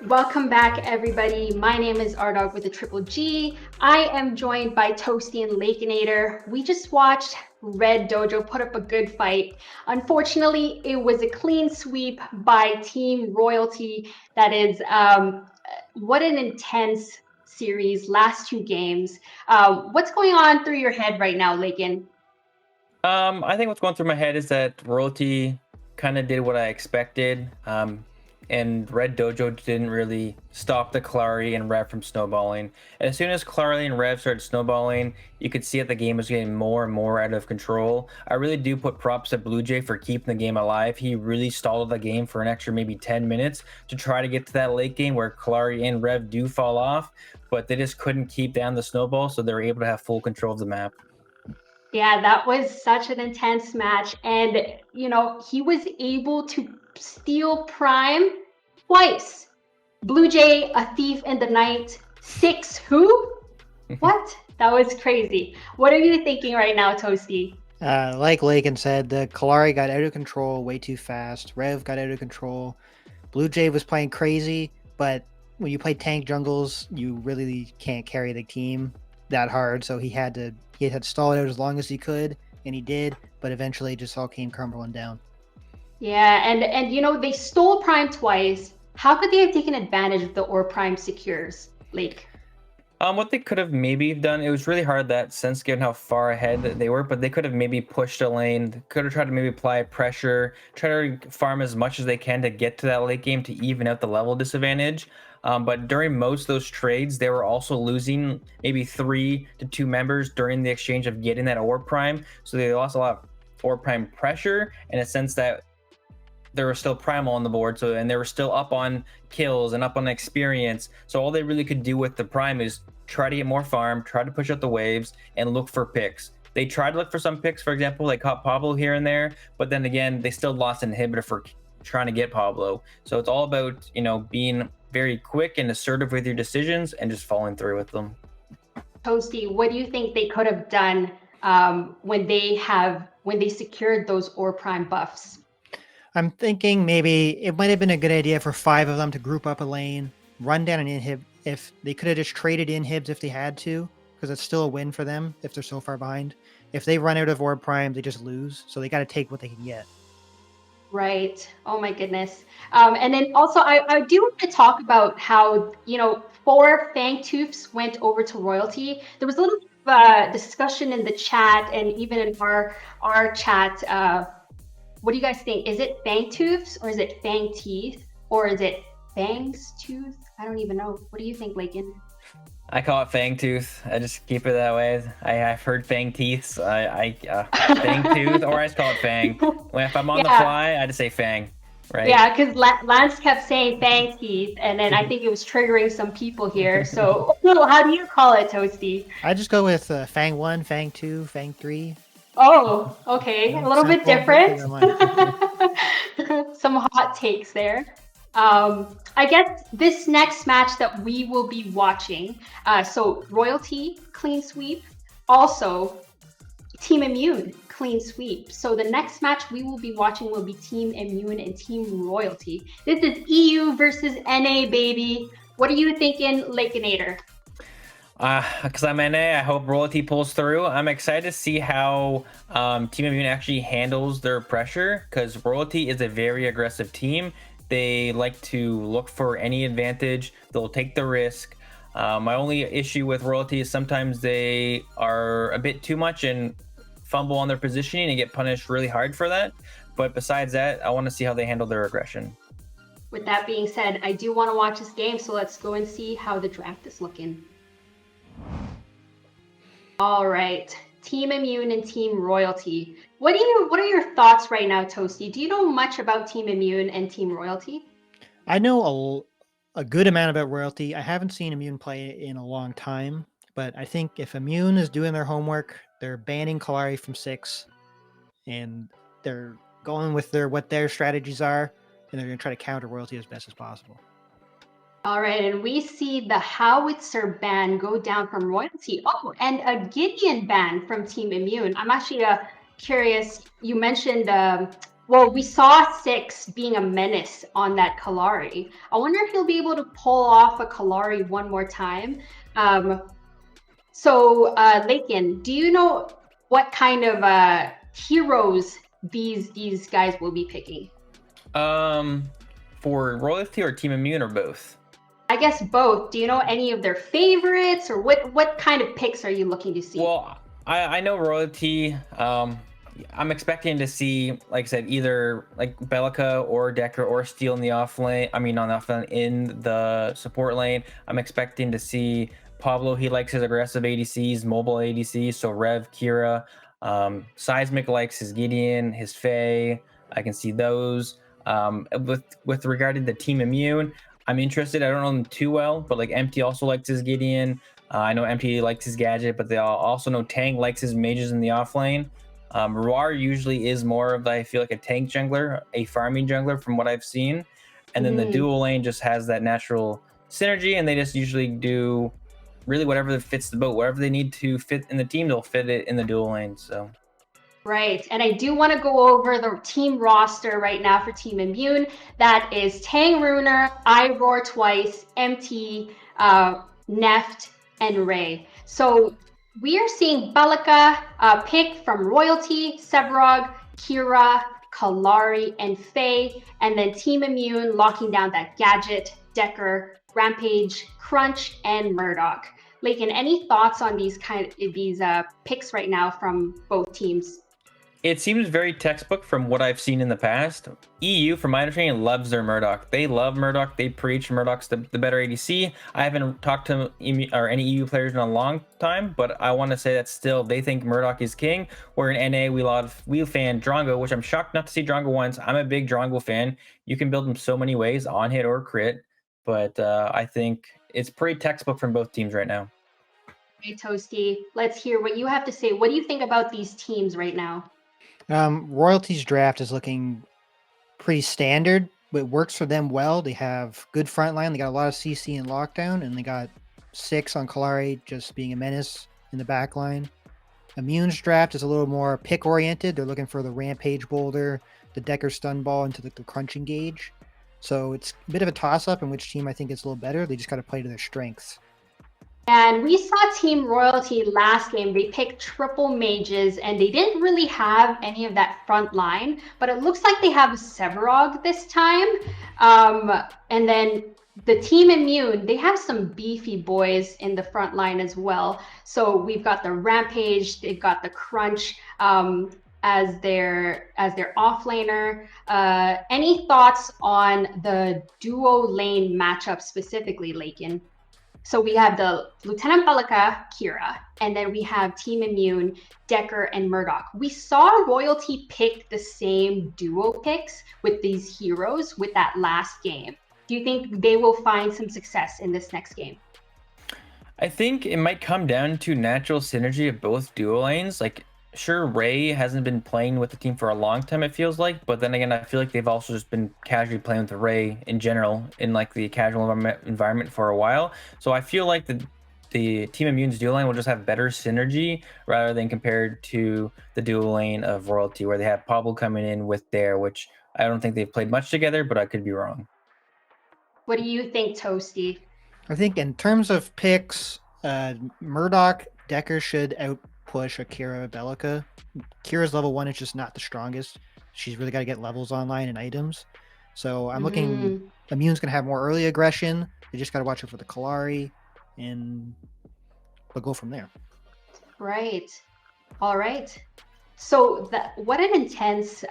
Welcome back, everybody. My name is Ardog with a triple G. I am joined by Toasty and Lakeinator. We just watched Red Dojo put up a good fight. Unfortunately, it was a clean sweep by Team Royalty. That is, what an intense series, last two games. What's going on through your head right now, Lakin? I think what's going through my head is that Royalty kind of did what I expected. And Red Dojo didn't really stop the Clary and Rev from snowballing. As soon as Clary and Rev started snowballing, you could see that the game was getting more and more out of control. I really do put props to Blue Jay for keeping the game alive. He really stalled the game for an extra maybe 10 minutes to try to get to that late game where Clary and Rev do fall off, but they just couldn't keep down the snowball, so they were able to have full control of the map. Yeah, that was such an intense match. And, he was able to steal Prime twice. Blue Jay, a thief in the night. 6 who? What? That was crazy. What are you thinking right now, Toasty? Like Lakin said, the Kalari got out of control way too fast. Rev got out of control. Blue Jay was playing crazy, but when you play tank jungles, you really can't carry the team that hard. So he had to stall it out as long as he could, and he did. But eventually, it just all came crumbling down. Yeah, and they stole Prime twice. How could they have taken advantage of the Or Prime secures, Lake? What they could have maybe done, it was really hard that sense given how far ahead that they were, but they could have maybe pushed a lane, could have tried to maybe apply pressure, try to farm as much as they can to get to that late game to even out the level disadvantage. But during most of those trades, they were also losing maybe 3 to 2 members during the exchange of getting that Or Prime. So they lost a lot of Or Prime pressure in a sense that there was still primal on the board, and they were still up on kills and up on experience. So all they really could do with the prime is try to get more farm, try to push out the waves, and look for picks. They tried to look for some picks. For example, they caught Pablo here and there, but then again, they still lost an inhibitor for trying to get Pablo. So it's all about being very quick and assertive with your decisions and just following through with them. Toasty, what do you think they could have done when they secured those Or Prime buffs? I'm thinking maybe it might have been a good idea for 5 of them to group up a lane, run down an inhib. If they could have just traded inhibs if they had to, because it's still a win for them if they're so far behind. If they run out of Orb Prime, they just lose. So they got to take what they can get. Right. Oh my goodness. And then also, I do want to talk about how 4 Fangtoofs went over to Royalty. There was a little discussion in the chat and even in our chat. What do you guys think? Is it Fangtoofs or is it Fang Teeth or is it Fang's Tooth? I don't even know. What do you think, Lakin? I call it Fang Tooth. I just keep it that way. I've heard Fang Teeth. Fang Tooth, or I just call it Fang. If I'm on the fly, I just say Fang, right? Yeah, because Lance kept saying Fang Teeth, and then I think it was triggering some people here. So, how do you call it, Toasty? I just go with Fang 1, Fang 2, Fang 3. Oh, okay. A little bit different. Some hot takes there. I guess this next match that we will be watching, so Royalty, clean sweep, also Team Immune, clean sweep. So the next match we will be watching will be Team Immune and Team Royalty. This is EU versus NA, baby. What are you thinking, Lakeinator? Because I'm NA, I hope Royalty pulls through. I'm excited to see how Team Immune actually handles their pressure, because Royalty is a very aggressive team. They like to look for any advantage. They'll take the risk. My only issue with Royalty is sometimes they are a bit too much and fumble on their positioning and get punished really hard for that. But besides that, I want to see how they handle their aggression. With that being said, I do want to watch this game, so let's go and see how the draft is looking. All right, Team Immune and Team Royalty. What are your thoughts right now, Toasty? Do you know much about Team Immune and Team Royalty? I know a good amount about Royalty. I haven't seen Immune play in a long time, but I think if Immune is doing their homework, they're banning Kalari from 6, and they're going with what their strategies are, and they're going to try to counter Royalty as best as possible. All right, and we see the Howitzer ban go down from Royalty. Oh, and a Gideon ban from Team Immune. I'm actually curious. You mentioned well, we saw Six being a menace on that Kalari. I wonder if he'll be able to pull off a Kalari one more time. So, Lakin, do you know what kind of heroes these guys will be picking? For Royalty or Team Immune or both? I guess both. Do you know any of their favorites, or what kind of picks are you looking to see? Well, I know Royalty. I'm expecting to see, like I said, either like Belica or Decker or Steel in the off lane. I mean, on the off lane, in the support lane. I'm expecting to see Pablo. He likes his aggressive ADCs, mobile ADCs. So Rev, Kira. Seismic likes his Gideon, his Faye. I can see those. With regarding the Team Immune, I'm interested. I don't know them too well, but like Empty also likes his Gideon. I know Empty likes his gadget, but they also know Tang likes his mages in the off lane. Ruar usually is more of, I feel like, a tank jungler, a farming jungler from what I've seen. And then the dual lane just has that natural synergy, and they just usually do really whatever fits the boat. Whatever they need to fit in the team, they'll fit it in the dual lane. So. Right, and I do want to go over the team roster right now for Team Immune. That is Tang Runer, I Roar Twice, MT, Neft, and Ray. So we are seeing Belica pick from Royalty, Sevrog, Kira, Kalari, and Faye, and then Team Immune locking down that Gadget, Decker, Rampage, Crunch, and Murdoch. Lakin, any thoughts on these picks right now from both teams? It seems very textbook from what I've seen in the past. EU, from my understanding, loves their Murdoch. They love Murdoch. They preach Murdoch's the better ADC. I haven't talked to any EU players in a long time, but I want to say that still they think Murdoch is king. Where in NA, we fan Drongo, which I'm shocked not to see Drongo once. I'm a big Drongo fan. You can build him so many ways, on hit or crit, but I think it's pretty textbook from both teams right now. Hey, Toasty, let's hear what you have to say. What do you think about these teams right now? Royalty's draft is looking pretty standard, but it works for them well. They have good front line. They got a lot of CC and lockdown, and they got 6 on Kalari just being a menace in the back line. Immune's draft is a little more pick oriented. They're looking for the Rampage Boulder, the Decker Stun Ball, into the Crunching Gauge. So it's a bit of a toss up in which team I think is a little better. They just got to play to their strengths. And we saw Team Royalty last game. They picked triple mages, and they didn't really have any of that front line, but it looks like they have Severog this time. And then the Team Immune, they have some beefy boys in the front line as well. So we've got the Rampage, they've got the Crunch as their offlaner. Any thoughts on the duo lane matchup specifically, Lakin? So we have the Lieutenant Belica, Kira, and then we have Team Immune, Decker, and Murdoch. We saw Royalty pick the same duo picks with these heroes with that last game. Do you think they will find some success in this next game? I think it might come down to natural synergy of both duo lanes. Like, sure, Ray hasn't been playing with the team for a long time, it feels like, but then again, I feel like they've also just been casually playing with Ray in general in like the casual environment for a while. So I feel like the Team Immune's duo lane will just have better synergy rather than compared to the duo lane of Royalty, where they have Pablo coming in with Dare, which I don't think they've played much together, but I could be wrong. What do you think, Toasty? I think in terms of picks, Murdoch, Decker should outpush Akira Belica. Kira's level 1 is just not the strongest. She's really got to get levels online and items. So I'm looking, Immune's going to have more early aggression. They just got to watch it for the Kalari, and we'll go from there. Right. All right. So what an intense,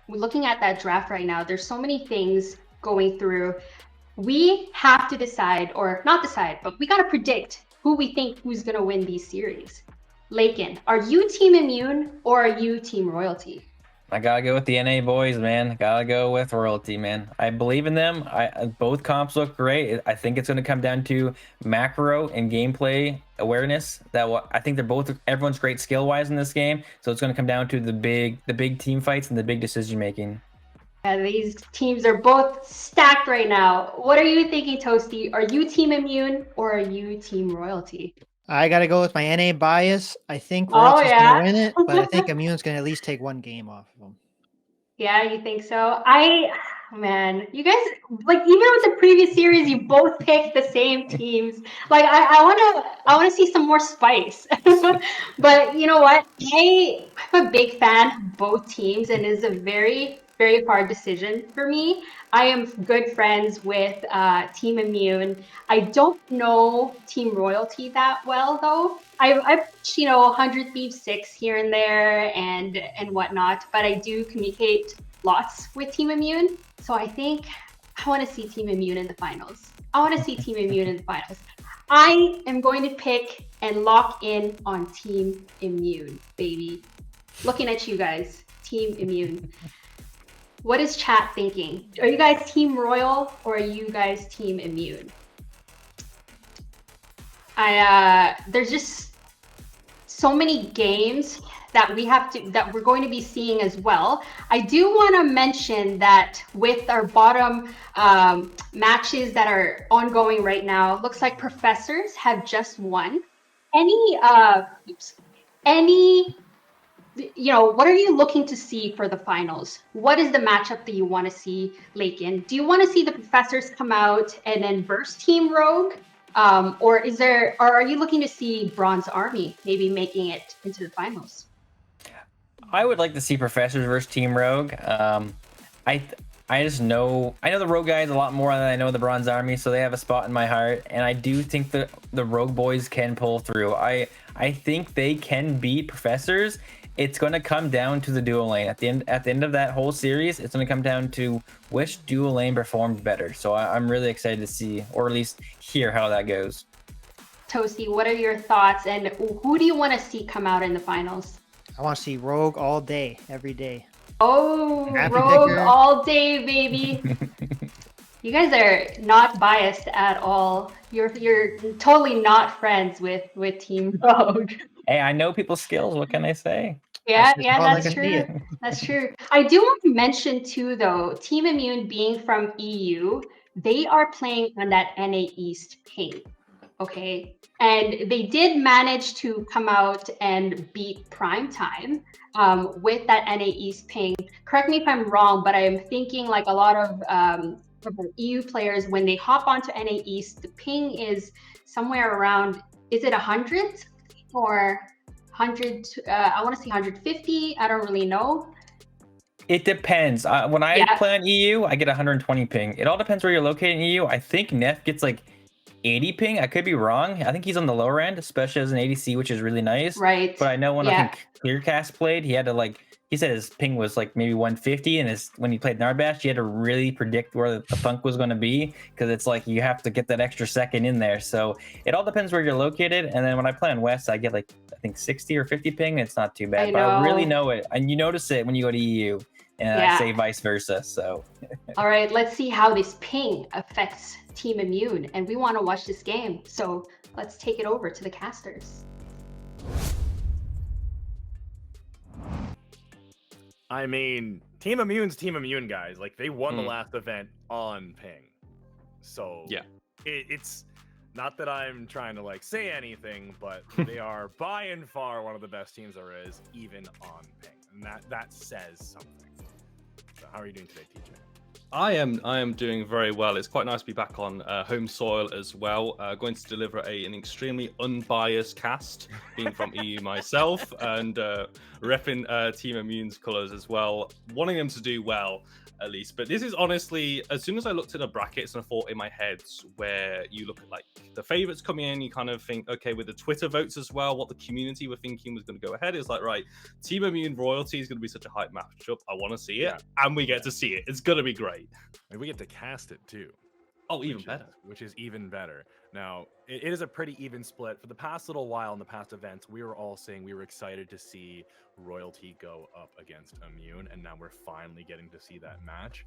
looking at that draft right now, there's so many things going through. We have to decide, or not decide, but we got to predict who's going to win these series. Lakin, are you Team Immune or are you Team Royalty? I gotta go with the NA boys, man. Gotta go with Royalty, man. I believe in them. Both comps look great. I think it's going to come down to macro and gameplay awareness. I think everyone's great skill wise in this game. So it's going to come down to the big team fights and the big decision making. Yeah, these teams are both stacked right now. What are you thinking, Toasty? Are you Team Immune or are you Team Royalty? I got to go with my NA bias. I think Royalty's going to win it, but I think Immune's going to at least take one game off of them. Yeah, you think so? Man, you guys, like, even with the previous series, you both picked the same teams. Like, I wanna see some more spice. But you know what? I'm a big fan of both teams, and it's a very, very hard decision for me. I am good friends with Team Immune. I don't know Team Royalty that well, though. I've watched, 100 Thieves 6 here and there and whatnot, but I do communicate lots with Team Immune. So I think I want to see Team Immune in the finals. I want to see Team Immune in the finals. I am going to pick and lock in on Team Immune, baby. Looking at you guys, Team Immune. What is chat thinking? Are you guys Team Royal or are you guys Team Immune? There's just so many games that we're going to be seeing as well. I do want to mention that with our bottom matches that are ongoing right now, looks like Professors have just won. Any any what are you looking to see for the finals? What is the matchup that you want to see, Lakin? Do you want to see the Professors come out and then verse Team Rogue? Or are you looking to see Bronze Army maybe making it into the finals? I would like to see Professors versus Team Rogue. I just know the Rogue guys a lot more than I know the Bronze Army, so they have a spot in my heart, and I do think that the Rogue boys can pull through. I think they can beat Professors. It's going to come down to the duo lane at the end of that whole series. It's going to come down to which duo lane performed better. So I'm really excited to see, or at least hear, how that goes. Toasty, what are your thoughts, and who do you want to see come out in the finals? I want to see Rogue all day, every day. Oh, Happy Rogue picker. all day, baby. You guys are not biased at all. You're totally not friends with Team Rogue. Hey, I know people's skills. What can I say? Yeah, That's just how I like that's to see true. it. That's true. I do want to mention too, though, Team Immune being from EU, they are playing on that NA East ping. Okay. And they did manage to come out and beat Primetime with that NA East ping. Correct me if I'm wrong, but I'm thinking like a lot of the EU players, when they hop onto NA East, the ping is somewhere around, is it 100 or 100? I want to say 150. I don't really know. It depends. When I play on EU, I get 120 ping. It all depends where you're located in EU. I think Neff gets like 80 ping. I could be wrong. I think he's on the lower end, especially as an ADC, which is really nice. Right. But I know when I think Clearcast played, he had to he said his ping was like maybe 150, and when he played Narbash, he had to really predict where the thunk was going to be, because it's like you have to get that extra second in there. So it all depends where you're located. And then when I play on West, I get like I think 60 or 50 ping. It's not too bad, but I really know it, and you notice it when you go to EU. And I say vice versa. So all right, let's see how this ping affects Team Immune, and we want to watch this game. So let's take it over to the casters. I mean, Team Immune's Team Immune, guys. Like, they won the last event on ping. So yeah, it's not that I'm trying to say anything, but they are by and far one of the best teams there is, even on ping, and that says something. So how are you doing today, TJ? I am doing very well. It's quite nice to be back on home soil as well. Going to deliver an extremely unbiased cast, being from EU myself, and repping Team Immune's colours as well, wanting them to do well at least. But this is honestly, as soon as I looked at the brackets and I thought in my head, where you look at the favourites coming in, you kind of think, okay, with the Twitter votes as well, what the community were thinking was going to go ahead. It's like, right, Team Immune Royalty is going to be such a hype matchup. I want to see it, and we get to see it. It's going to be great. And we get to cast it too. Oh, even better. Which is even better. Now, it is a pretty even split. For the past little while in the past events, we were all saying we were excited to see Royalty go up against Immune, and now we're finally getting to see that match.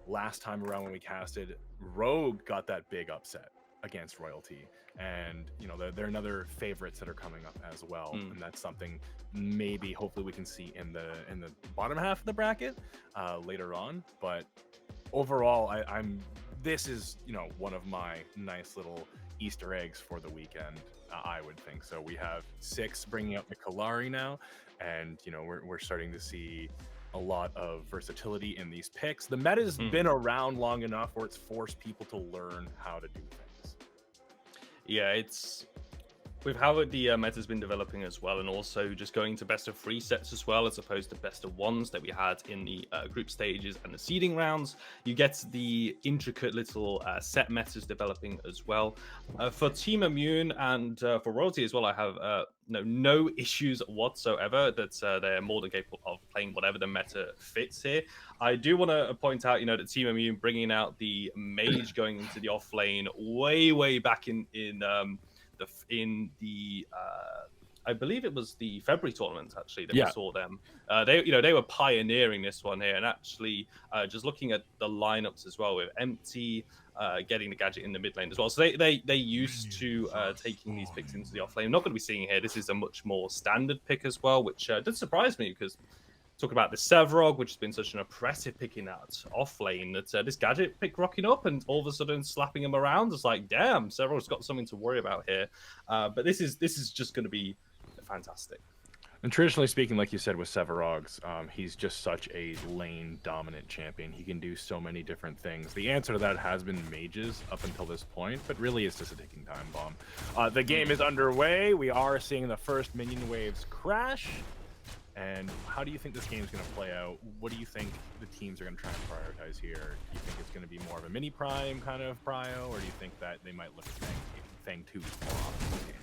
Last time around when we casted, Rogue got that big upset against Royalty, and they're another favorites that are coming up as well, and that's something maybe hopefully we can see in the bottom half of the bracket later on. But overall, this is one of my nice little Easter eggs for the weekend. I would think so. We have 6 bringing up the Kalari now, and we're starting to see a lot of versatility in these picks. The meta's been around long enough where it's forced people to learn how to do things. Yeah, it's with how the meta's been developing as well, and also just going to best of 3 sets as well, as opposed to best of 1s that we had in the group stages and the seeding rounds. You get the intricate little set metas developing as well. For Team Immune and for Royalty as well, I have no issues whatsoever that they're more than capable of playing whatever the meta fits here. I do want to point out, that Team Immune bringing out the mage going into the off lane way back in the I believe it was the February tournament actually that we saw them. They were pioneering this one here, and actually just looking at the lineups as well with Empty getting the gadget in the mid lane as well. So they used to taking these picks into the off lane. I'm not going to be seeing here. This is a much more standard pick as well, which did surprise me because talk about the Severog, which has been such an oppressive pick in that off lane, that this gadget pick rocking up and all of a sudden slapping him around. It's like, damn, Severog's got something to worry about here. But this is just going to be fantastic. And traditionally speaking, like you said with Severogs, he's just such a lane dominant champion. He can do so many different things. The answer to that has been mages up until this point, but really it's just a ticking time bomb. The game is underway. We are seeing the first minion waves crash. And how do you think this game is going to play out? What do you think the teams are going to try and prioritize here? Do you think it's going to be more of a mini prime kind of prio, or do you think that they might look at Fang 2 more often?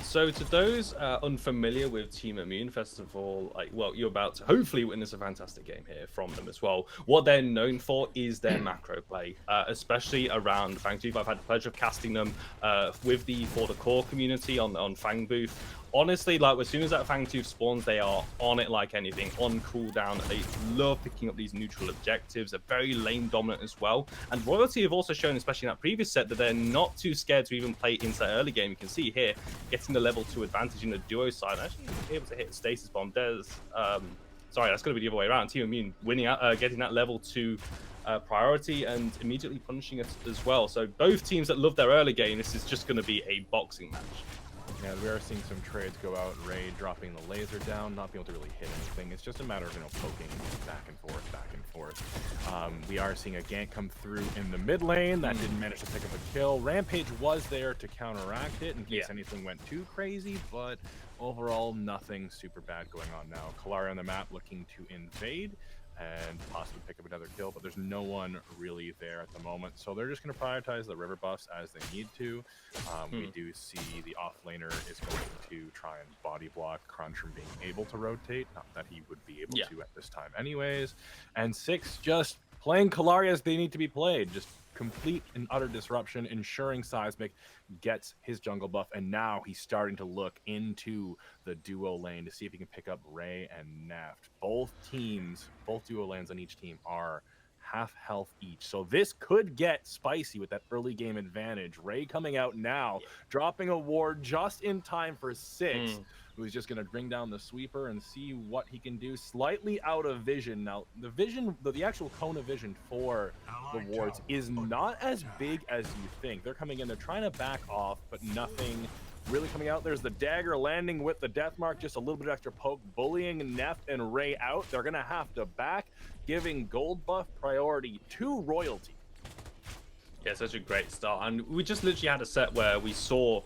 So to those unfamiliar with Team Immune, first of all, you're about to hopefully witness a fantastic game here from them as well. What they're known for is their macro play, especially around Fang 2. I've had the pleasure of casting them for the core community on Fang Booth. Honestly, as soon as that Fang Tooth spawns, they are on it like anything, on cooldown. They love picking up these neutral objectives. They're very lane dominant as well. And Royalty have also shown, especially in that previous set, that they're not too scared to even play into that early game. You can see here, getting the level 2 advantage in the duo side, actually able to hit Stasis Bomb. Sorry, that's going to be the other way around. Team Immune winning out, getting that level 2 priority and immediately punishing us as well. So both teams that love their early game, this is just going to be a boxing match. Yeah, we are seeing some trades go out. Ray dropping the laser down, not being able to really hit anything. It's just a matter of poking back and forth. We are seeing a gank come through in the mid lane that didn't manage to pick up a kill. Rampage was there to counteract it in case anything went too crazy, but overall nothing super bad going on now. Kallari on the map looking to invade and possibly pick up another kill, but there's no one really there at the moment. So they're just going to prioritize the river buffs as they need to. We do see the offlaner is going to try and body block Crunch from being able to rotate. Not that he would be able to at this time anyways. And 6 just playing Kallari as they need to be played. Just complete and utter disruption, ensuring Seismic gets his jungle buff, and now he's starting to look into the duo lane to see if he can pick up Ray and Neft. Both duo lanes on each team are half health each, so this could get spicy with that early game advantage. Ray coming out now, dropping a ward just in time for 6. Who's just going to bring down the sweeper and see what he can do. Slightly out of vision. Now, the actual cone of vision for the wards is not as big as you think. They're coming in, they're trying to back off, but nothing really coming out. There's the dagger landing with the death mark, just a little bit of extra poke, bullying Neft and Ray out. They're going to have to back, giving gold buff priority to Royalty. Yeah, such a great start. And we just literally had a set where we saw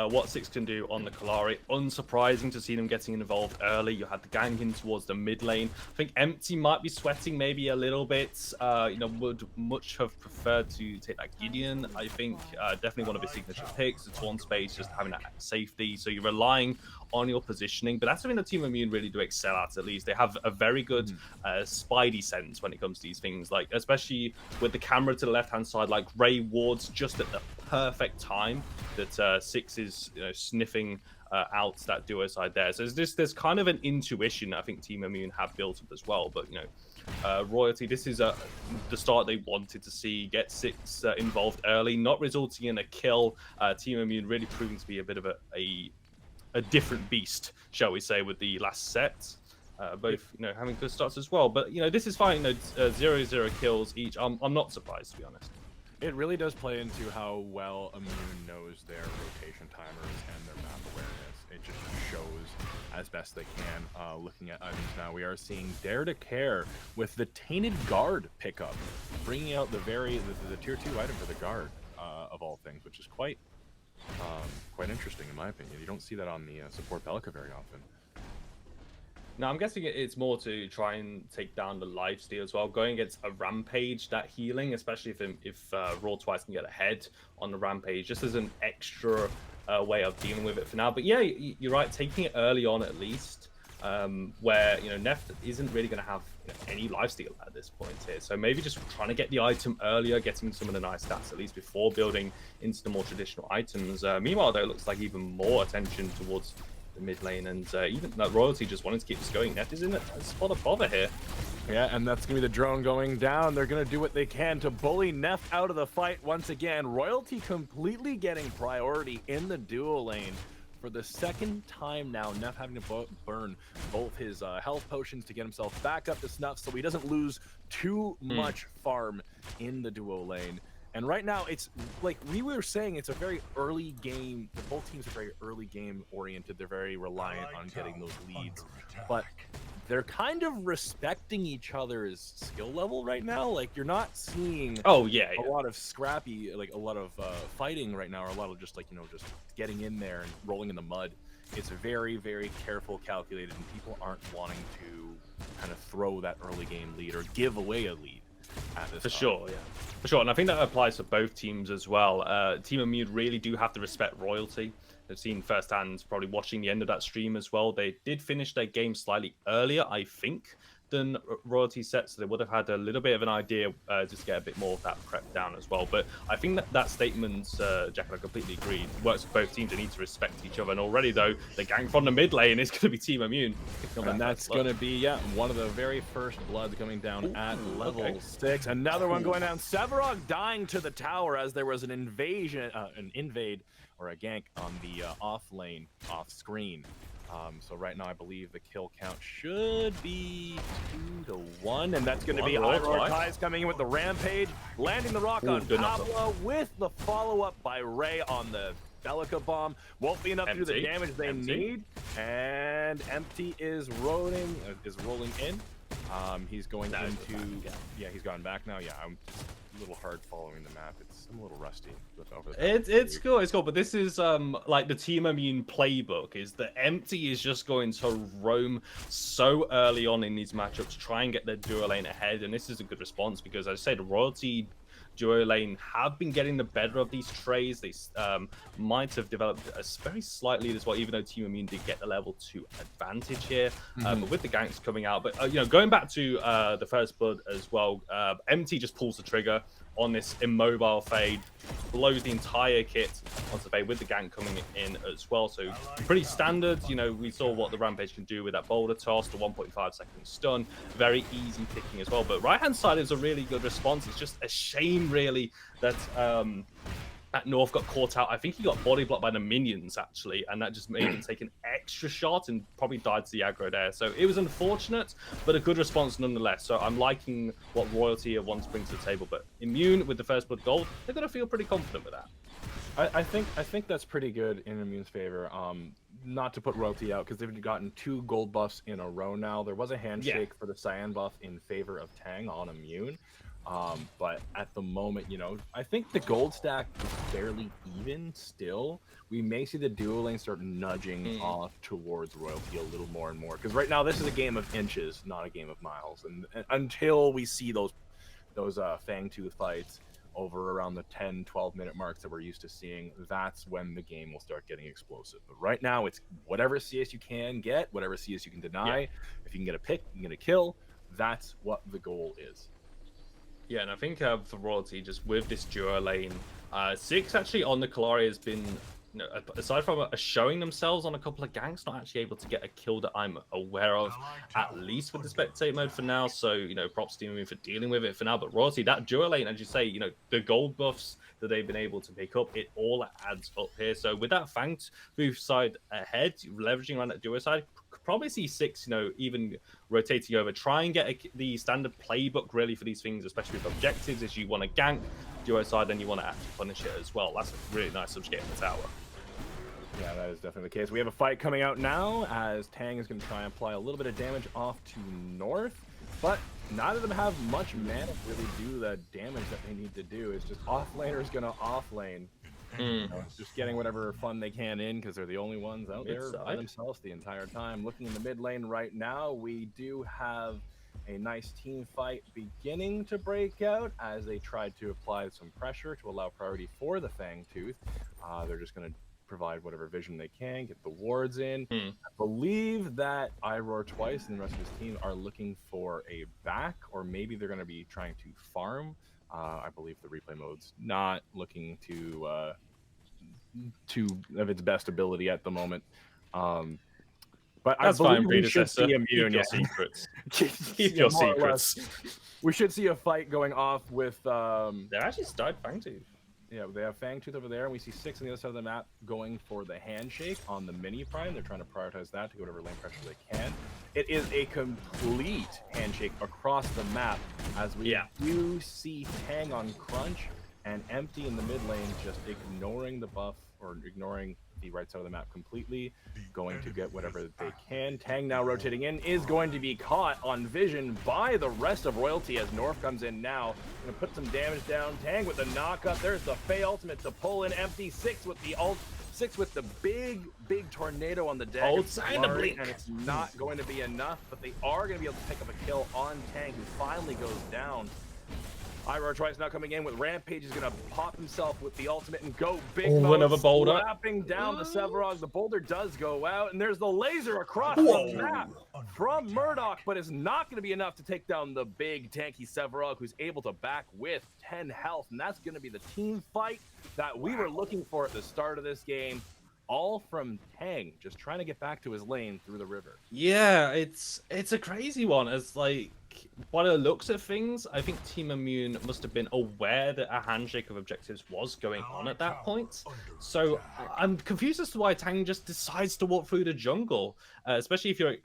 what 6 can do on the Kallari. Unsurprising to see them getting involved early. You had the ganking towards the mid lane. I think Empty might be sweating maybe a little bit. Would much have preferred to take that Gideon. I think definitely one of his signature picks. The Torn Space, just having that safety. So you're relying on your positioning, but that's something that Team Immune really do excel at least. They have a very good spidey sense when it comes to these things, like especially with the camera to the left hand side, like Ray wards just at the perfect time that 6 is sniffing out that duo side there. So there's kind of an intuition I think Team Immune have built up as well. But Royalty, this is the start they wanted to see. Get 6 involved early, not resulting in a kill. Team Immune really proving to be a bit of a different beast, shall we say, with the last set. Both having good starts as well. But this is fine. 0-0 kills each. I'm not surprised, to be honest. It really does play into how well Immune knows their rotation timers and their map awareness. It just shows as best they can. Looking at items now, we are seeing Dare to Care with the Tainted Guard pickup, bringing out the tier 2 item for the guard of all things, which is quite interesting in my opinion. You don't see that on the support Pelika very often. Now, I'm guessing it's more to try and take down the lifesteal as well. Going against a Rampage, that healing, especially if Raw Twice can get ahead on the Rampage, just as an extra way of dealing with it for now. But yeah, you're right, taking it early on at least, where, Neff isn't really going to have any lifesteal at this point here. So maybe just trying to get the item earlier, getting some of the nice stats at least before building into the more traditional items. Meanwhile, though, it looks like even more attention towards the mid lane, and even that Royalty just wanting to keep this going. Neff is in a spot of bother here. Yeah, and that's going to be the drone going down. They're going to do what they can to bully Neff out of the fight once again. Royalty completely getting priority in the duo lane for the second time now. Neff having to burn both his health potions to get himself back up to snuff so he doesn't lose too much farm in the duo lane. And right now, it's like we were saying, it's a very early game. Both teams are very early game oriented. They're very reliant on getting those leads. But they're kind of respecting each other's skill level right now. Like, you're not seeing a lot of scrappy, like a lot of fighting right now, or a lot of just like, just getting in there and rolling in the mud. It's very, very careful, calculated, and people aren't wanting to kind of throw that early game lead or give away a lead at this time. Sure, yeah. For sure, and I think that applies for both teams as well. Team Immune really do have to respect Royalty. They've seen firsthand, probably watching the end of that stream as well. They did finish their game slightly earlier, I think, than Royalty set, so they would have had a little bit of an idea just to get a bit more of that prep down as well. But I think that statement, Jack, I completely agree, works for both teams. They need to respect each other. And already, though, the gang from the mid lane is going to be Team Immune. And that's going to be, one of the very first bloods coming down at level 6. Another one going down. Sevarog dying to the tower as there was an invade or a gank on the off lane, off screen. So right now, I believe the kill count should be 2-1, and that's going to be Iroar Ties coming in with the Rampage, landing the rock on Pablo with the follow-up by Ray on the Pelika bomb. Won't be enough to do the damage they need, and Empty is rolling in. He's going into he's gone back now. Yeah, I'm just a little hard following the map. I'm a little rusty. It's cool, but this is like the Team Immune playbook is that Empty is just going to roam so early on in these matchups, try and get their duo lane ahead, and this is a good response because, as I said, Royalty duo lane have been getting the better of these trays. They might have developed a very slight lead as well, even though Team Immune did get the level 2 advantage here. But with the ganks coming out, but going back to the first blood as well, MT just pulls the trigger on this immobile fade, blows the entire kit onto the fade with the gank coming in as well. So pretty standard. We saw what the Rampage can do with that boulder toss, the 1.5 second stun, very easy picking as well. But right hand side is a really good response. It's just a shame really that at North got caught out. I think he got body blocked by the minions actually, and that just made him take an extra shot and probably died to the aggro there. So it was unfortunate, but a good response nonetheless. So I'm liking what Royalty wants to bring to the table. But Immune with the first blood gold, they're gonna feel pretty confident with that. I think that's pretty good in Immune's favor. Not to put Royalty out because they've gotten 2 gold buffs in a row now. There was a handshake for the Cyan buff in favor of Tang on Immune. But at the moment, I think the gold stack is fairly even still. We may see the duo lane start nudging off towards Royalty a little more and more. Because right now, this is a game of inches, not a game of miles. And until we see those Fangtooth fights over around the 10-12 minute marks that we're used to seeing, that's when the game will start getting explosive. But right now, it's whatever CS you can get, whatever CS you can deny. If you can get a pick, you can get a kill. That's what the goal is. Yeah, and I think for Royalty, just with this duo lane, 6 actually on the Kallari has been, aside from showing themselves on a couple of ganks, not actually able to get a kill that I'm aware of, at least with the spectate mode for now. So, props to Team for dealing with it for now. But Royalty, that duo lane, as you say, the gold buffs that they've been able to pick up, it all adds up here. So with that Fangtooth side ahead, leveraging around that duo side, probably see 6, even rotating over, try and get the standard playbook really for these things, especially with objectives, is you want to gank duo side, then you want to actually punish it as well. That's a really nice subject in the tower. Yeah, that is definitely the case. We have a fight coming out now as Tang is going to try and apply a little bit of damage off to North, but neither of them have much mana to really do the damage that they need to do. It's just off-laner is going to off-lane. You know, just getting whatever fun they can in because they're the only ones out there by themselves the entire time. Looking in the mid lane right now, we do have a nice team fight beginning to break out as they tried to apply some pressure to allow priority for the Fangtooth. They're just going to provide whatever vision they can, get the wards in. I believe that Iroar Twice and the rest of his team are looking for a back, or maybe they're going to be trying to farm. I believe the replay mode's not looking to of its best ability at the moment. But that's I fine, believe we should Predecessor. see Immune. Keep your secrets. Keep your More or secrets. less. We should see a fight going off with. They're actually started Fangtooth. Yeah, they have Fangtooth over there, and we see 6 on the other side of the map going for the handshake on the mini prime. They're trying to prioritize that to go whatever lane pressure they can. It is a complete handshake across the map as we do see Tang on Crunch and Empty in the mid lane just ignoring the buff or ignoring the right side of the map completely, going to get whatever they can. Tang now rotating in is going to be caught on vision by the rest of Royalty as North comes in now. Gonna put some damage down. Tang with the knock up. There's the Fey ultimate to pull in. Empty 6 with the ult. 6 with the big tornado on the deck. And it's not going to be enough, but they are going to be able to pick up a kill on Tang, who finally goes down. Iroar Twice now coming in with Rampage. He's going to pop himself with the ultimate and go big mode. Another boulder. Slapping down the Sevarog. The boulder does go out, and there's the laser across the map from Murdoch, but it's not going to be enough to take down the big tanky Sevarog, who's able to back with 10 health, and that's going to be the team fight that we were looking for at the start of this game. All from Tang, just trying to get back to his lane through the river. Yeah, it's a crazy one. As like, by the looks of things, I think Team Immune must have been aware that a handshake of objectives was going on at that point. So I'm confused as to why Tang just decides to walk through the jungle, especially if you're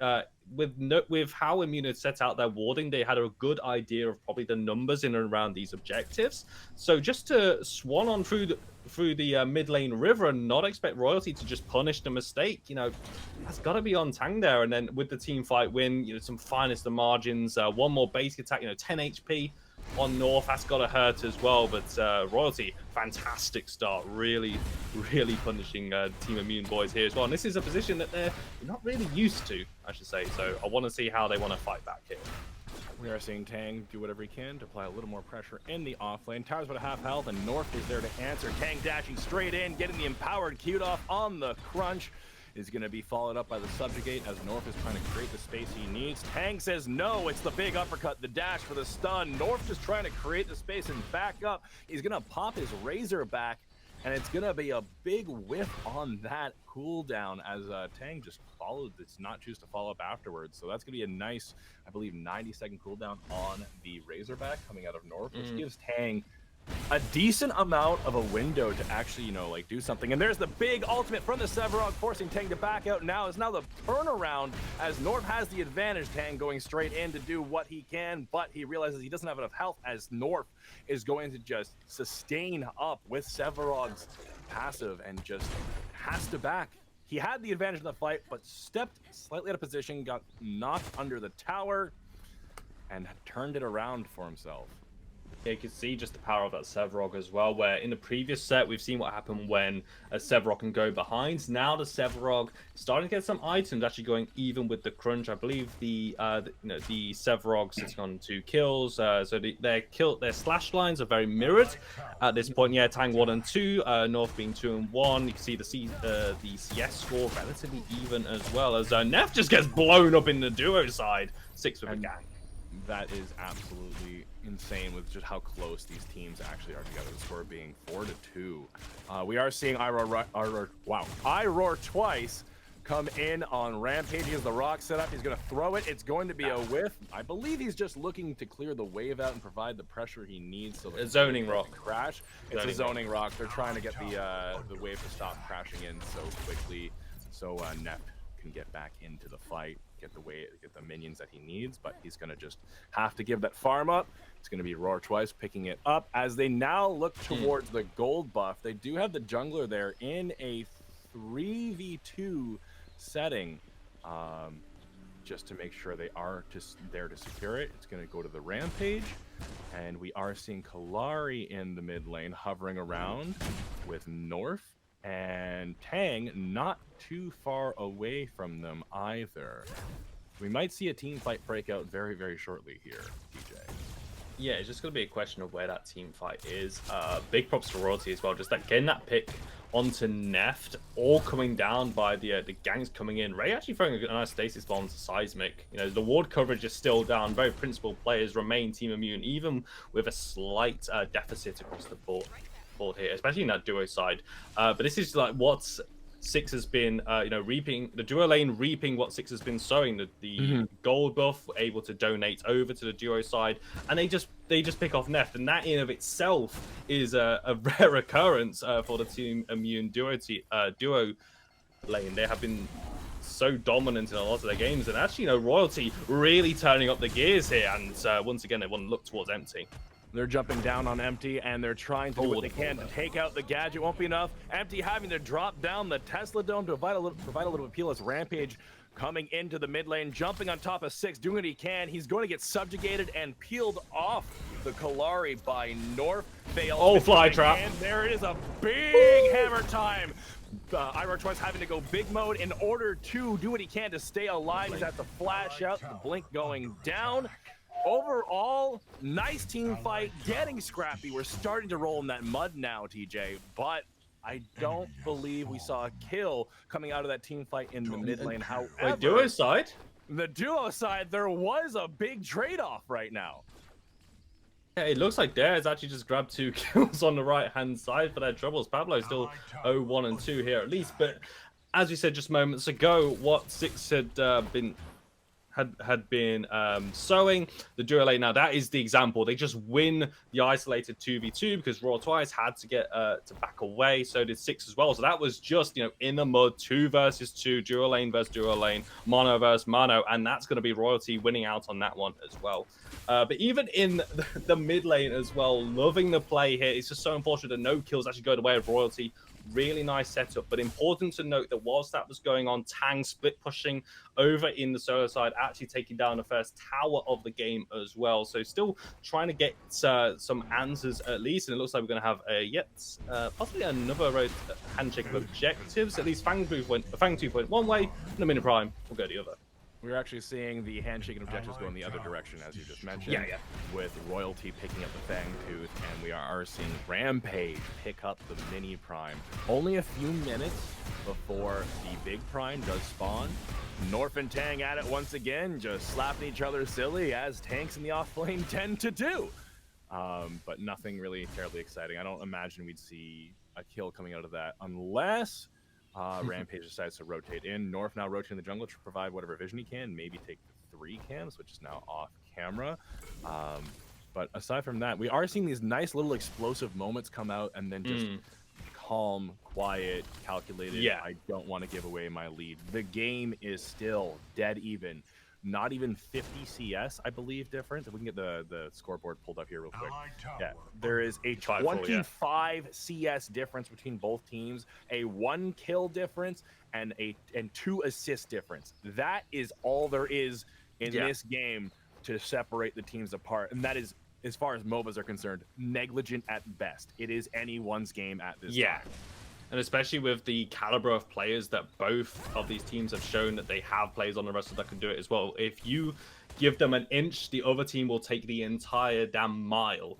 with how Immune had set out their warding. They had a good idea of probably the numbers in and around these objectives. So just to swan on through the mid lane river and not expect Royalty to just punish the mistake, you know, that's got to be on Tang there. And then with the team fight win, you know, some finest of margins, one more basic attack, you know, 10 HP on North, that's got to hurt as well. But Royalty, fantastic start, really punishing Team Immune boys here as well. And this is a position that they're not really used to, I should say. So I want to see how they want to fight back here. We are seeing Tang do whatever he can to apply a little more pressure in the off lane. Tower's about a half health, and North is there to answer. Tang dashing straight in, getting the empowered queued off on the crunch. Is going to be followed up by the subjugate as North is trying to create the space he needs. Tang says no, it's the big uppercut, the dash for the stun. North just trying to create the space and back up. He's going to pop his Razor back, and it's going to be a big whiff on that cooldown as Tang just did not choose to follow up afterwards. So that's going to be a nice, I believe, 90-second cooldown on the Razorback coming out of North, which gives Tang a decent amount of a window to actually, you know, like do something. And there's the big ultimate from the Sevarog, forcing Tang to back out. Now is the turnaround as North has the advantage. Tang going straight in to do what he can, but he realizes he doesn't have enough health as North is going to just sustain up with Sevarog's passive and just has to back. He had the advantage in the fight, but stepped slightly out of position, got knocked under the tower, and turned it around for himself. Yeah, you can see just the power of that Sevarog as well, where in the previous set, we've seen what happened when a Sevarog can go behind. Now the Sevarog starting to get some items, actually going even with the crunch. I believe the Sevarog sitting on 2 kills, so their slash lines are very mirrored at this point. Yeah, Tang 1 and 2, North being 2 and 1. You can see the CS score relatively even as well, as Neff just gets blown up in the duo side, 6 with a gang. That is absolutely insane with just how close these teams actually are together. The score being 4-2. We are seeing Iroar Twice come in on Rampage. He has the rock set up. He's going to throw it. It's going to be a whiff. I believe he's just looking to clear the wave out and provide the pressure he needs. So a zoning rock. Crash. It's a zoning rock. They're trying to get the wave to stop crashing in so quickly, so Neff can get back into the fight, get the minions that he needs, but he's going to just have to give that farm up. It's going to be Roar Twice picking it up as they now look towards the gold buff. They do have the jungler there in a 3v2 setting. Just to make sure they are just there to secure it. It's going to go to the Rampage, and we are seeing Kalari in the mid lane hovering around with North, and Tang not too far away from them either. We might see a team fight break out very, very shortly here, DJ. Yeah, it's just going to be a question of where that team fight is. Big props to Royalty as well. Just that getting that pick onto Neft, all coming down by the gangs coming in. Ray actually throwing a nice stasis bomb to Seismic. You know, the ward coverage is still down. Very principled players remain Team Immune, even with a slight deficit across the board here, especially in that duo side. But this is like what's Six has been, reaping, the duo lane reaping what Six has been sowing. The gold buff, able to donate over to the duo side, and they just pick off Neft, and that in of itself is a rare occurrence for the Team Immune duo lane. They have been so dominant in a lot of their games, and actually, Royalty really turning up the gears here, and once again, they want to look towards Empty. They're jumping down on Empty, and they're trying to do what they can to take out the gadget. Won't be enough. Empty having to drop down the Tesla Dome to provide a little appeal as Rampage coming into the mid lane, jumping on top of Six, doing what he can. He's going to get subjugated and peeled off the Kalari by North. Fly trap. And there it is, a big hammer time. Iroh Twice having to go big mode in order to do what he can to stay alive. He's at the flash out, the blink going down. Overall, nice team fight, getting scrappy. We're starting to roll in that mud now, TJ, but I don't believe we saw a kill coming out of that team fight in the mid lane. However, Wait, duo side? The duo side, there was a big trade-off right now. Yeah, it looks like Dares actually just grabbed 2 kills on the right-hand side for their troubles. Pablo still 0-1 and 2 here at least, but as we said just moments ago, what Six had been sowing the duo lane. Now that is the example. They just win the isolated 2v2 because Raw Twice had to get to back away. So did Six as well. So that was just in the mud, 2 versus 2, duo lane versus duo lane, mono versus mono, and that's going to be Royalty winning out on that one as well. But even in the mid lane as well, loving the play here. It's just so unfortunate that no kills actually go the way of Royalty. Really nice setup, but important to note that whilst that was going on, Tang split pushing over in the solo side, actually taking down the first tower of the game as well. So still trying to get some answers at least, and it looks like we're going to have possibly another handshake of objectives. At least Fang 2 went one way, and the Mini Prime will go the other. We're actually seeing the handshake and objectives go in the other direction, as you just mentioned. Yeah. With Royalty picking up the Fang Tooth, and we are seeing Rampage pick up the Mini Prime. Only a few minutes before the Big Prime does spawn. North and Tang at it once again, just slapping each other silly, as tanks in the off lane tend to do. But nothing really terribly exciting. I don't imagine we'd see a kill coming out of that unless Rampage decides to rotate in. North now rotating the jungle to provide whatever vision he can, maybe take the 3 cams, which is now off camera. But aside from that, we are seeing these nice little explosive moments come out and then just calm, quiet, calculated. Yeah. I don't want to give away my lead. The game is still dead even. Not even 50 CS, I believe, difference. If we can get the scoreboard pulled up here real quick. Yeah, there is a 25 CS difference between both teams, a 1 kill difference, and 2 assist difference. That is all there is in this game to separate the teams apart. And that is, as far as MOBAs are concerned, negligent at best. It is anyone's game at this time. And especially with the caliber of players that both of these teams have shown that they have players on the roster that can do it as well. If you give them an inch, the other team will take the entire damn mile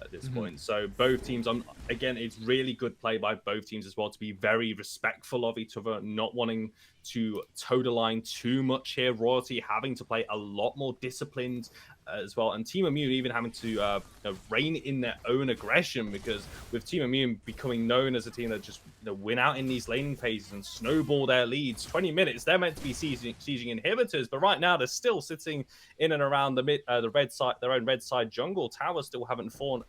at this point. So both teams, again, it's really good play by both teams as well to be very respectful of each other, not wanting to toe the line too much here. Royalty having to play a lot more disciplined as well, and Team Immune even having to rein in their own aggression, because with Team Immune becoming known as a team that just win out in these laning phases and snowball their leads. 20 minutes, they're meant to be sieging inhibitors, but right now they're still sitting in and around the red side, their own red side jungle. Towers still haven't fallen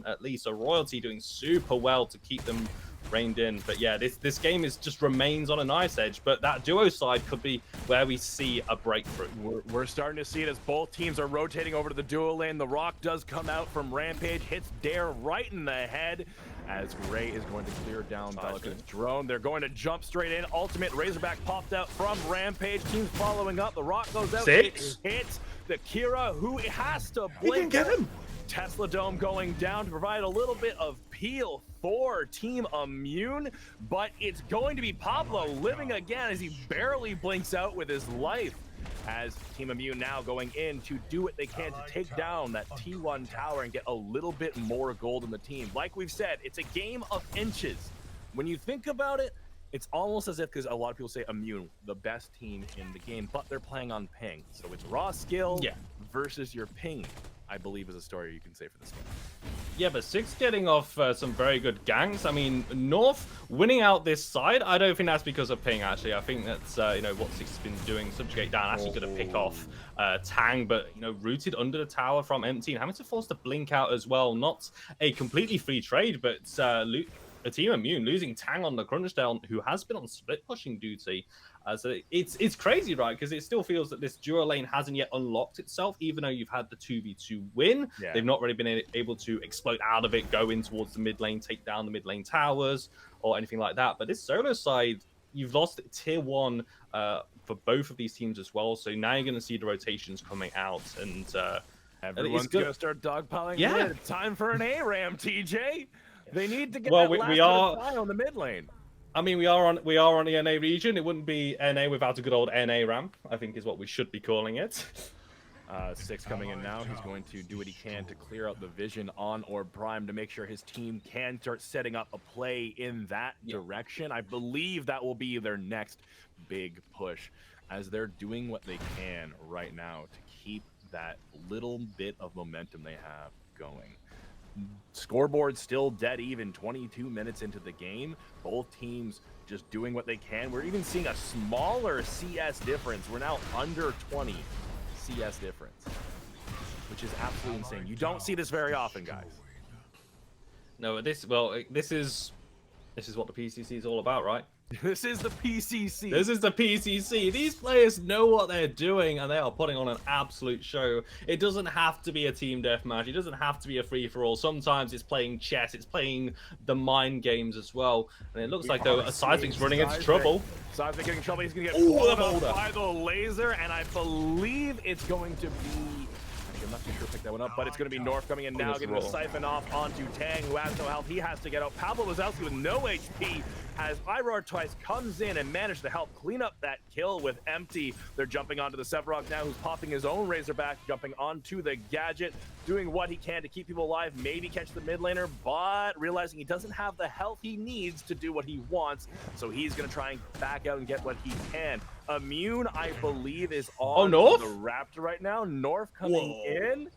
at least, so Royalty doing super well to keep them reined in. But yeah, this game just remains on a nice edge, but that duo side could be where we see a breakthrough. We're starting to see it as both teams are rotating over to the duo lane. The rock does come out from Rampage, hits Dare right in the head as Ray is going to clear down Bellica's drone. They're going to jump straight in. Ultimate Razorback popped out from Rampage. Team's following up. The rock goes out. Six. It hits the Kira, who has to He blink. can get him. Tesla Dome going down to provide a little bit of peel for Team Immune, but it's going to be Pablo living again as he barely blinks out with his life. As Team Immune now going in to do what they can to take down that T1 tower and get a little bit more gold in the team. Like we've said, it's a game of inches. When you think about it, it's almost as if, because a lot of people say Immune, the best team in the game, but they're playing on ping. So it's raw skill versus your ping, I believe is a story you can say for this game. Yeah, but Six getting off some very good ganks. I mean, North winning out this side, I don't think that's because of ping, actually. I think that's, you know, what Six has been doing. Subjugate down, actually going to pick off Tang, but, you know, rooted under the tower from Empty and having to force the blink out as well. Not a completely free trade, but a Team Immune losing Tang on the crunch down, who has been on split pushing duty. So it's crazy, right? Because it still feels that this duo lane hasn't yet unlocked itself, even though you've had the 2v2 win. Yeah. They've not really been able to explode out of it, go in towards the mid lane, take down the mid lane towers, or anything like that. But this solo side, you've lost tier 1 for both of these teams as well. So now you're going to see the rotations coming out, and everyone's going to start dogpiling. Yeah. Mid. Time for an ARAM, TJ. They need to get Well, that we last are- guy on the mid lane. I mean, we are on the NA region. It wouldn't be NA without a good old NA ramp, I think is what we should be calling it. Six coming in now. He's going to do what he can to clear out the vision on Orb Prime to make sure his team can start setting up a play in that direction. I believe that will be their next big push, as they're doing what they can right now to keep that little bit of momentum they have going. Scoreboard still dead even 22 minutes into the game. Both teams just doing what they can. We're even seeing a smaller CS difference. We're now under 20 CS difference, which is absolutely insane. You don't see this very often, guys. No, this is what the PCC is all about, right? This is the PCC. This is the PCC. These players know what they're doing, and they are putting on an absolute show. It doesn't have to be a team deathmatch. It doesn't have to be a free-for-all. Sometimes it's playing chess. It's playing the mind games as well. And it looks like, though, a Seismic's running into trouble. Seismic getting trouble. He's going to get the pulled up by the laser, and I believe it's going to be... I'm not too sure pick that one up, but it's going to be North coming in now, getting the siphon off onto Tang, who has no health. He has to get out. Pablo Wazowski with no HP as Iroar twice comes in and managed to help clean up that kill with Empty. They're jumping onto the Sevarog now, who's popping his own Razorback, jumping onto the Gadget, doing what he can to keep people alive, maybe catch the mid laner, but realizing he doesn't have the health he needs to do what he wants, so he's going to try and back out and get what he can. Immune, I believe, is on North? the Raptor right now. North coming in.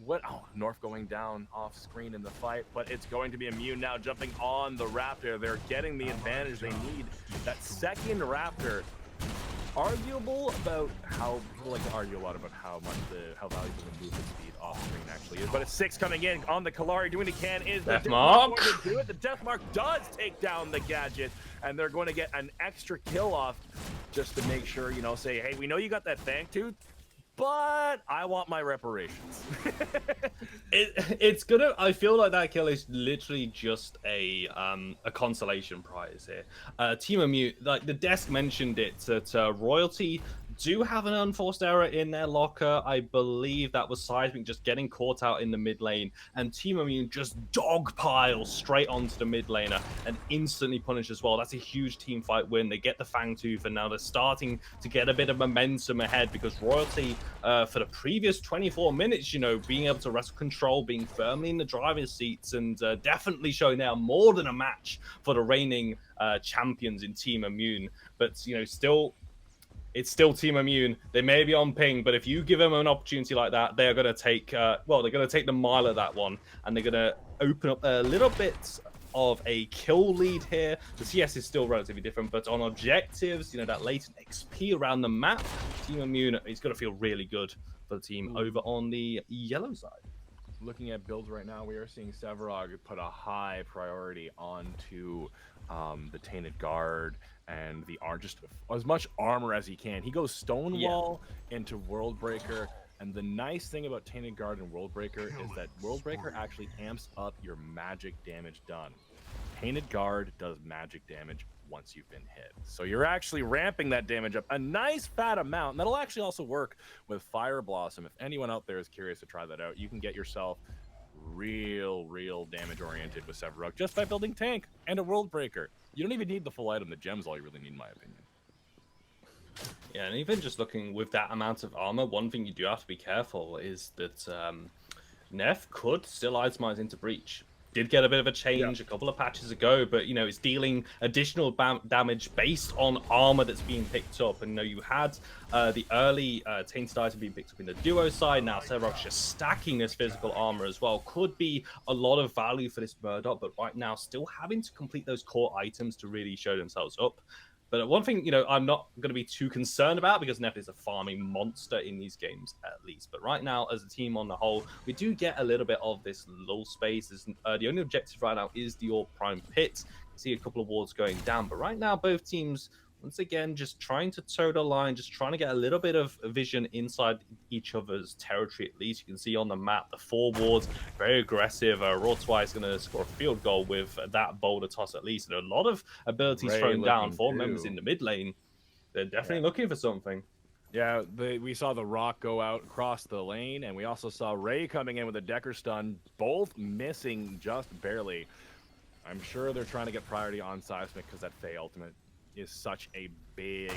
What? Oh, North going down off screen in the fight, but it's going to be Immune now jumping on the Raptor. They're getting the advantage they need. That second Raptor, arguable about how, people like to argue a lot about how valuable the movement speed off screen actually is. But it's Six coming in on the Kalari, doing what he can. Is the Deathmark going to do it? The Deathmark does take down the Gadget, and they're going to get an extra kill off just to make sure, you know, say, hey, we know you got that Fangtooth, but I want my reparations. It's gonna. I feel like that kill is literally just a consolation prize here. Team Immune, like the desk mentioned it, that Royalty do have an unforced error in their locker. I believe that was Seismic just getting caught out in the mid lane, and Team Immune just dogpile straight onto the mid laner and instantly punish as well. That's a huge team fight win. They get the Fangtooth, and now they're starting to get a bit of momentum ahead, because Royalty, for the previous 24 minutes, you know, being able to wrestle control, being firmly in the driver's seats, and definitely showing they are more than a match for the reigning champions in Team Immune. But, you know, it's still Team Immune. They may be on ping, but if you give them an opportunity like that, they're going to take, they're going to take the mile at that one, and they're going to open up a little bit of a kill lead here. The CS is still relatively different, but on objectives, you know, that latent XP around the map, Team Immune is going to feel really good for the team over on the yellow side. Looking at builds right now, we are seeing Sevarog put a high priority onto the Tainted Guard and just as much armor as he can. He goes Stonewall into Worldbreaker. And the nice thing about Tainted Guard and World Breaker is that World Breaker actually amps up your magic damage done. Tainted Guard does magic damage once you've been hit. So you're actually ramping that damage up a nice fat amount. And that'll actually also work with Fire Blossom. If anyone out there is curious to try that out, you can get yourself real damage oriented with Sevarog just by building tank and a World Breaker. You don't even need the full item. The gem's all you really need, in my opinion. Yeah, and even just looking with that amount of armor, one thing you do have to be careful is that Neff could still itemize into Breach. Did get a bit of a change a couple of patches ago, but you know, it's dealing additional damage based on armor that's being picked up. And you know, you had the early tainted item being picked up in the duo side. Now Sevarog's just stacking this physical armor as well. Could be a lot of value for this Murdoch, but right now still having to complete those core items to really show themselves up. But one thing, you know, I'm not going to be too concerned about because Neff is a farming monster in these games, at least. But right now, as a team on the whole, we do get a little bit of this lull space. The only objective right now is the Orb Prime Pit. See a couple of wards going down. But right now, both teams, once again, just trying to toe the line, just trying to get a little bit of vision inside each other's territory, at least. You can see on the map, the 4 wards, very aggressive. Raw Twice going to score a field goal with that boulder toss, at least. And a lot of abilities thrown down for members in the mid lane. They're definitely looking for something. Yeah, we saw the Rock go out across the lane, and we also saw Ray coming in with a Decker stun, both missing just barely. I'm sure they're trying to get priority on Seismic because that Faye ultimate is such a big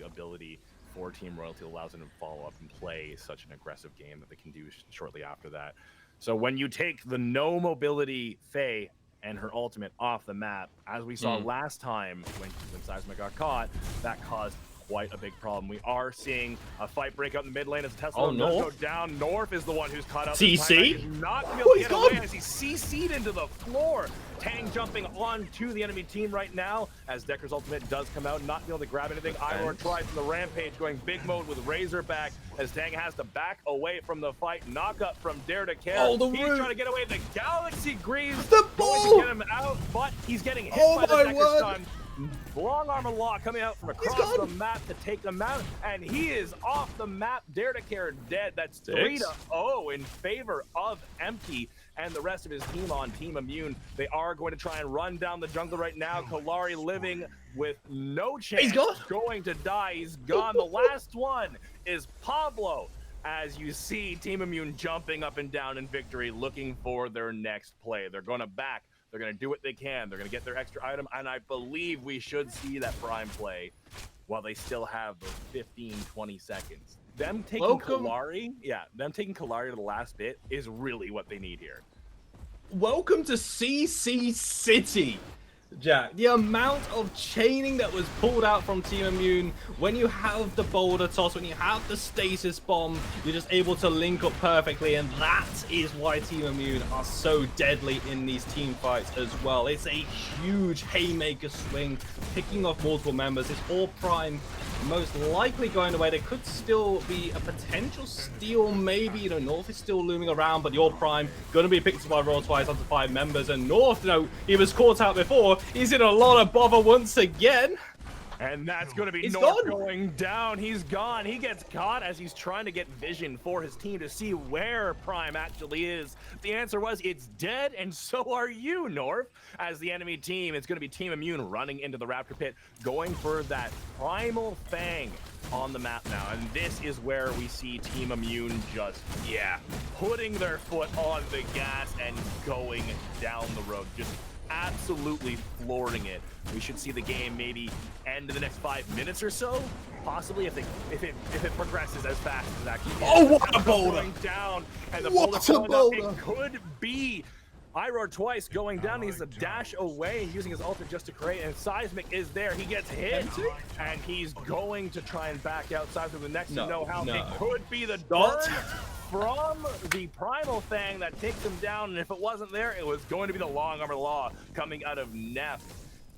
ability for Team Royalty. It allows them to follow up and play such an aggressive game that they can do shortly after that. So when you take the no mobility Faye and her ultimate off the map, as we saw last time when Seismic got caught, that caused quite a big problem. We are seeing a fight break out in the mid lane as Tesla does go down. North is the one who's caught up. CC? He's not going to be able to get away as he's CC'd into the floor. Tang jumping onto the enemy team right now as Decker's ultimate does come out, not be able to grab anything. Iroar tries from the rampage, going big mode with Razorback as Tang has to back away from the fight. Knock up from Dare to Care. He's trying to get away. The Galaxy Greaves going to get him out, but he's getting hit by the Decker stun. Long Armor Law coming out from across the map to take them out, and he is off the map. Dare to Care dead. That's 3-0 in favor of Empty and the rest of his team on Team Immune. They are going to try and run down the jungle right now. Kalari living with no chance. He's going to die. He's gone. The last one is Pablo. As you see Team Immune jumping up and down in victory, looking for their next play. They're going to back. They're going to do what they can. They're going to get their extra item, and I believe we should see that Prime play while they still have those 15, 20 seconds. Them taking Kalari, them taking Kalari to the last bit is really what they need here. Welcome to CC City, Jack. The amount of chaining that was pulled out from Team Immune, when you have the boulder toss, when you have the stasis bomb, you're just able to link up perfectly, and that is why Team Immune are so deadly in these team fights as well. It's a huge haymaker swing, picking off multiple members. It's all Prime most likely going away. There could still be a potential steal, maybe. You know, North is still looming around, but your Prime going to be picked up by Raw Twice onto 5 members, and North, you know, he was caught out before. He's in a lot of bother once again. And that's going to be North going down. He's gone. He gets caught as he's trying to get vision for his team to see where Prime actually is. The answer was, it's dead, and so are you, North. As the enemy team, it's going to be Team Immune running into the Raptor Pit, going for that Primal Fang on the map now. And this is where we see Team Immune just, putting their foot on the gas and going down the road. Just absolutely flooring it. We should see the game maybe end in the next 5 minutes or so, possibly if it progresses as fast as it actually is. Oh, what a boulder! Going down, and the boulder going up. It could be Iroar Twice going down. He's a dash away, using his ultimate just to create, and Seismic is there. He gets hit, and he's going to try and back out. Seismic, the next to know how it could be the dart from the Primal Fang that takes him down, and if it wasn't there, it was going to be the Long Armor Law coming out of Neff.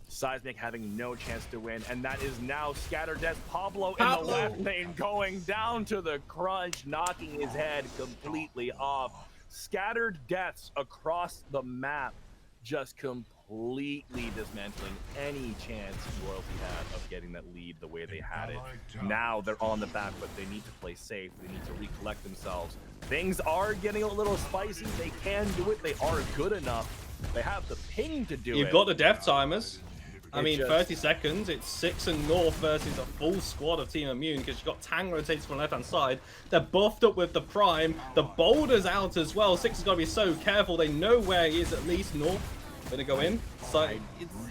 Seismic having no chance to win, and that is now Scattered Death. Pablo in the left lane going down to the crunch, knocking his head completely off. Scattered Deaths across the map, just completely completely dismantling any chance Royalty had of getting that lead the way they had it. Now they're on the back, but they need to play safe. They need to recollect themselves. Things are getting a little spicy. They can do it. They are good enough. They have the ping to do it. You've got the death timers. I mean, just- 30 seconds. It's 6 and North versus a full squad of Team Immune because you've got Tang rotates from the left-hand side. They're buffed up with the Prime. The Boulder's out as well. Six has got to be so careful. They know where he is at least. North going to go in. So I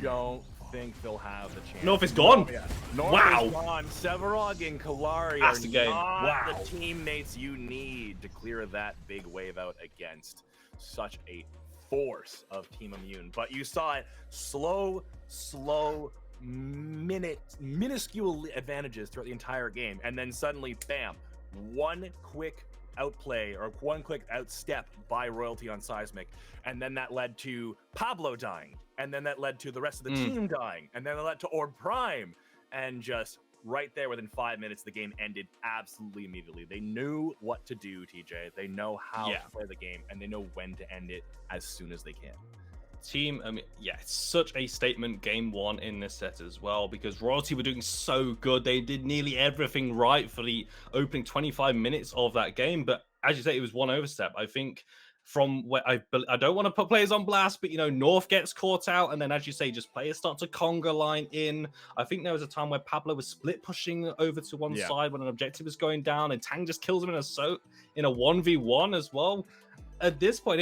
don't think they'll have the chance. North is gone. Oh, yeah. North Wow. is gone. Severog and Kalari That's are the game. not Wow. the teammates you need to clear that big wave out against such a force of Team Immune. But you saw it slow, minuscule advantages throughout the entire game. And then suddenly, bam, one quick outplay or one quick outstep by Royalty on Seismic. And then that led to Pablo dying. And then that led to the rest of the team dying. And then it led to Orb Prime. And just right there within 5 minutes, the game ended absolutely immediately. They knew what to do, TJ. They know how to play the game. And they know when to end it as soon as they can. Team, I mean, yeah, it's such a statement game one in this set as well because Royalty were doing so good. They did nearly everything right for the opening 25 minutes of that game. But as you say, it was one overstep. I think from where I don't want to put players on blast, but, you know, North gets caught out. And then, as you say, just players start to conga line in. I think there was a time where Pablo was split pushing over to one side when an objective was going down. And Tang just kills him in a 1v1 as well. At this point,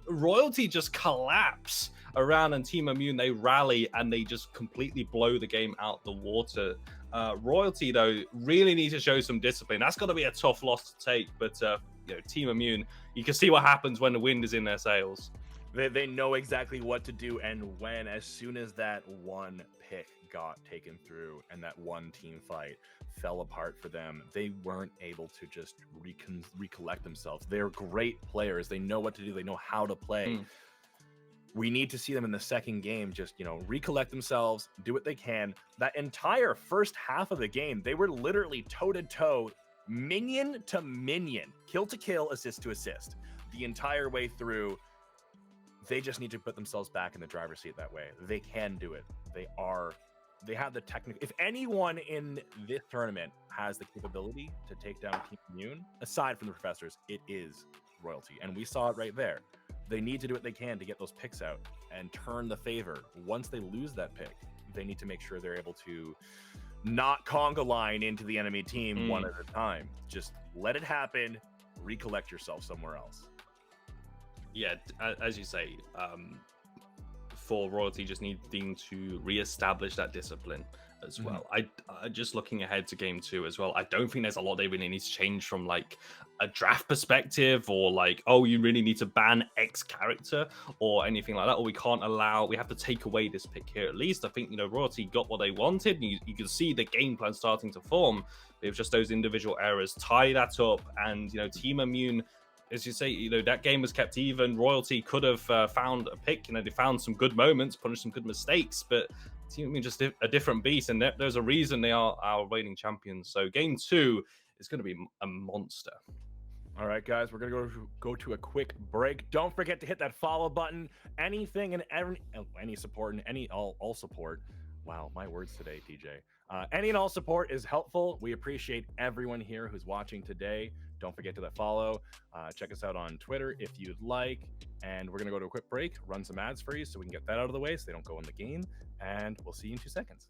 Royalty just collapse around and Team Immune, they rally and they just completely blow the game out the water. Royalty, though, really need to show some discipline. That's got to be a tough loss to take, but you know, Team Immune, you can see what happens when the wind is in their sails. They know exactly what to do and when. As soon as that one pick got taken through and that one team fight fell apart for them, they weren't able to just recollect themselves. They're great players. They know what to do. They know how to play. We need to see them in the second game just, you know, recollect themselves, do what they can. That entire first half of the game, they were literally toe-to-toe, minion to minion, kill to kill, assist to assist. The entire way through, they just need to put themselves back in the driver's seat that way. They can do it. They have the technique. If anyone in this tournament has the capability to take down Team Immune, aside from the professors, it is Royalty. And we saw it right there. They need to do what they can to get those picks out and turn the favor. Once they lose that pick, they need to make sure they're able to not conga line into the enemy team one at a time. Just let it happen, recollect yourself somewhere else. Yeah, as you say, for Royalty just needing to reestablish that discipline as well. I just looking ahead to game two as well, I don't think there's a lot they really need to change from like a draft perspective or like, oh, you really need to ban X character or anything like that, or we have to take away this pick here at least. I think, you know, Royalty got what they wanted and you can see the game plan starting to form. It was just those individual errors, tie that up, and, you know, Team Immune, as you say, you know, that game was kept even. Royalty could have found a pick. You know, they found some good moments, punished some good mistakes, but Team Immune just a different beast, and there's a reason they are our reigning champions. So game two is going to be a monster. All right, guys, we're gonna go to a quick break. Don't forget to hit that follow button. Anything and any support and all support. Wow, my words today, TJ. Any and all support is helpful. We appreciate everyone here who's watching today. Don't forget to follow. Check us out on Twitter if you'd like. And we're going to go to a quick break, run some ads for you so we can get that out of the way so they don't go in the game. And we'll see you in 2 seconds.